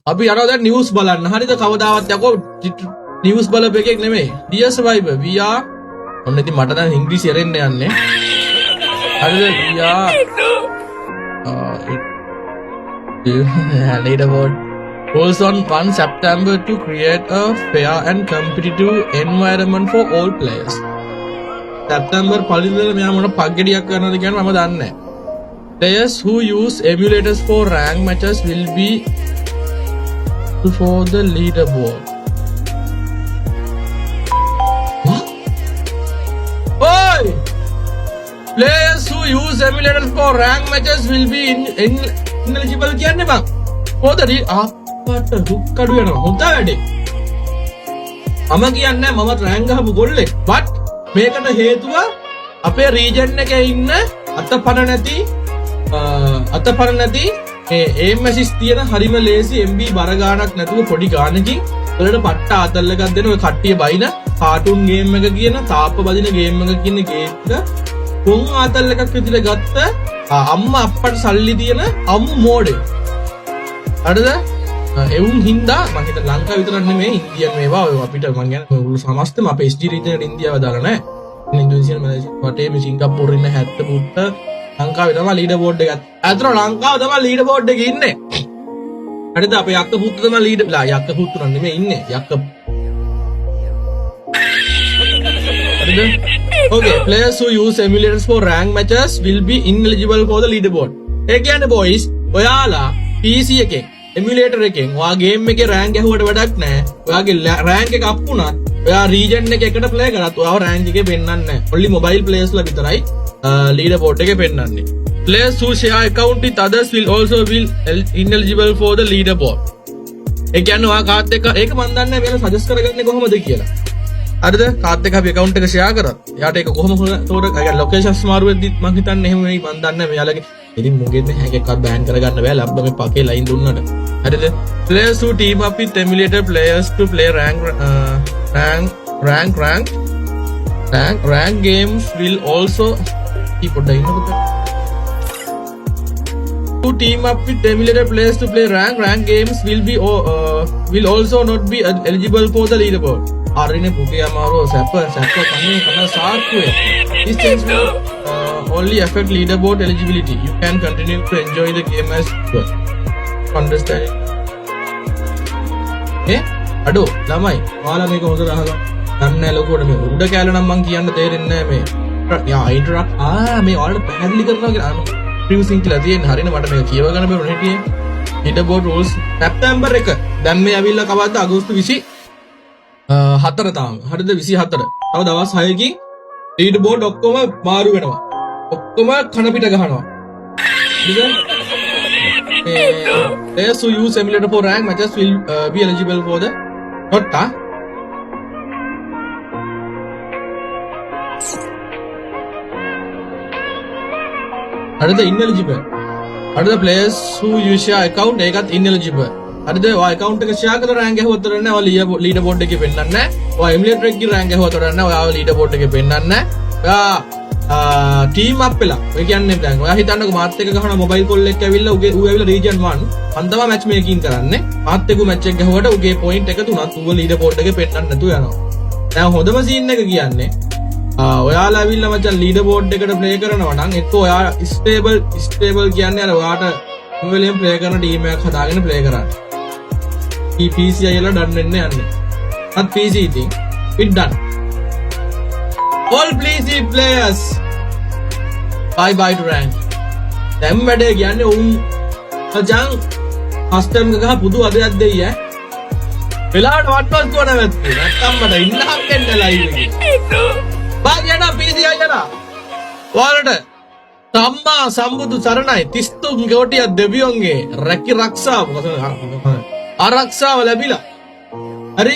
අපි යනවා දැන් නිවුස් බලන්න. හරිද? කවදාවත් යකෝ නිවුස් බලපෙකෙක් නෙමෙයි. Dear survivor, we are ඔන්න ඉතින් මට දැන් ඉංග්‍රීසි එරෙන්න යන්නේ. හරිද? We are leaderboard goes on 1 September to create a fair and competitive environment for all players. September පරිදිවල මෙයා මොන පග්ගඩියක් කරනවද කියන්නේ මම දන්නේ නැහැ. Players who use emulators for rank matches will be for the leaderboard. What? Oi! Players who use emulators for rank matches will be ineligible කියන්නේ බං. කොහොමද අපට දුක් කඩු වෙනවා. හොඳ වැඩේ. මම කියන්නේ මම රෑන්ක් ගහපු ගොල්ලෙක්. but මේකට හේතුව අපේ රීජන් එකේ ඉන්න අතපන නැති මේ aim assist තියෙන හරිම ලේසි MB බර ගාණක් නැතුව පොඩි ගාණකින් වලට පට්ට ආතල් එකක් දෙන ඔය කට්ටිය බයින කාටුන් ගේම් එක කියන තාප්ප බදින ගේම් එක කියන ගේම් එක කොන් ආතල් එකක් විදිහට ගත්ත අම්මා අප්පට සල්ලි තියෙන අමු මෝඩේ. හරිද? එවුන් හින්දා මම හිත ලංකාව විතරක් නෙමෙයි ඉන්දියන් මේවා ඔය අපිට මම කියන්නේ මුළු සමස්තම අපේ SG රීජන් ඉන්දියාව දාලා නැහැ. ඉන්දුනීසියා මැලේසියා වටේ මේ සිංගප්පූරු ඉන්න 70 පුත්ත ලංකාවේ තමයි ලීඩර් බෝඩ් එක. අතන ලංකාව තමයි ලීඩර් බෝඩ් එකේ ඉන්නේ. හරිද? අපේ යක්ක පුත්තු තමයි ලීඩර් යක්ක පුත්තු නෙමෙයි ඉන්නේ. යක්ක. හරිද? Okay, players who use emulators for rank matches will be ineligible for the leaderboard. ඒ කියන්නේ boys, ඔයාලා PC එකෙන් emulator එකෙන් ඔයා ගේම් එකේ rank ගැහුවට වැඩක් නැහැ. ඔයාගේ rank එක අප් වුණත් ඔයා region එක එකට play කරත් ඔයාව rank එකේ පෙන්නන්නේ නැහැ. only mobile players ලා විතරයි leaderboard එකේ පෙන්නන්නේ. Players who share account with others will also be ineligible for the leaderboard. ඒ කියන්නේ ඔයා කාත් එක්ක ඒක මන් දන්නේ නැහැ මෙයාලා suggest කරගන්නේ කොහොමද කියලා. හරිද? කාත් එක්ක අපි account එක share කරත් එයාට ඒක කොහොම locations මාරු වෙද්දිත් මං හිතන්නේ එහෙම වෙයි මන් දන්නේ නැහැ මෙයාලගේ ඉතින් මුගෙත් හැක් එකක් බෑන් කරගන්න බෑ ලැබ්බ මේ පකේ ලයින් දුන්නට. හරිද? Players who team up with emulator players to play rank games will also keep on dying. Who team up with emulator players to play rank games will also not be eligible for the leaderboard. Arine puke amaro sappa kanne kana saakkuwe. This change will only affect leaderboard eligibility. You can continue to enjoy the game as well. Understand? අඩෝ ළමයි ඔයාලා මේක හොඳට අහගන්න. දන්නේ නැහැ ලොකුවට මේ උඩ කැලේ නම් මං කියන්න තේරෙන්නේ නැහැ මේ. යා ඉන්ටරැක්ට් මේ ඔයාලට පැහැදිලි කරනවා කියලා ප්‍රිවිසින් කියලා තියෙන හරිනේ මට මේක කියව ගන්න බැරුණා හිටියේ. leaderboard rules සැප්තැම්බර් 1 දැන් මේ ඇවිල්ලා කවද්ද අගෝස්තු 24 තාම. හරිද? 24. තව දවස් 6කින් leaderboard ඔක්කොම මාරු වෙනවා. ඔක්කොම කන පිට ගහනවා. හරිද? Players who use emulator for rank matches will be eligible for the Totta. හරිද? ineligible. හරිද? Players who use share account ඒකත් ineligible. හරිද? ඔය account එක share කරලා rank ගහුවත් උතර නැහැ. ඔය leaderboard එකේ පෙන්නන්නේ නැහැ. ඔය emulator එකේ rank ගහුවත් උතර නැහැ. ඔයාව leaderboard එකේ පෙන්නන්නේ නැහැ. ඔයා ටීම් අප් වෙලා ඔය කියන්නේ දැන් ඔයා හිතන්නකෝ මාත් එක්ක ගහන මොබයිල් කෝල් එකක් ඇවිල්ලා ඌ ඇවිල්ලා රීජන් 1 මම තමයි මැච් මේකින් කරන්නේ මාත් එක්ක මැච් එක ගහුවට ඌගේ පොයින්ට් එක තුනක් ඌව ලීඩර් බෝඩ් එකේ පෙන්නන්න නැතුව යනවා දැන් හොඳම සීන් එක කියන්නේ ඔයාලා ඇවිල්ලා මචං ලීඩර් බෝඩ් එකට ප්ලේ කරනවා නම් එක්ක ඔයා ස්ටේබල් කියන්නේ අර ඔයාට මොවෙලෙන් ප්ලේ කරන ටීම් එකක් හදාගෙන ප්ලේ කරන්න PC අයලා ඩන් වෙන්න යන්නේ අත් PC ඉතින් it done all PC players bye to rank දැන් වැඩේ කියන්නේ උන් මචං කස්ටම් එක ගහ පුදු අදයක් දෙයි වෙලාවට වට්ටස් දුවන වැත්තේ නැත්තම් මට ඉන්නහක් දෙන්න ලයිව් එකේ බාගයන PC අයලා ඔයාලට සම්මා සම්බුදු සරණයි 33 කෝටිය දෙවියන්ගේ රැකී ආරක්ෂාව ලැබිලා හරි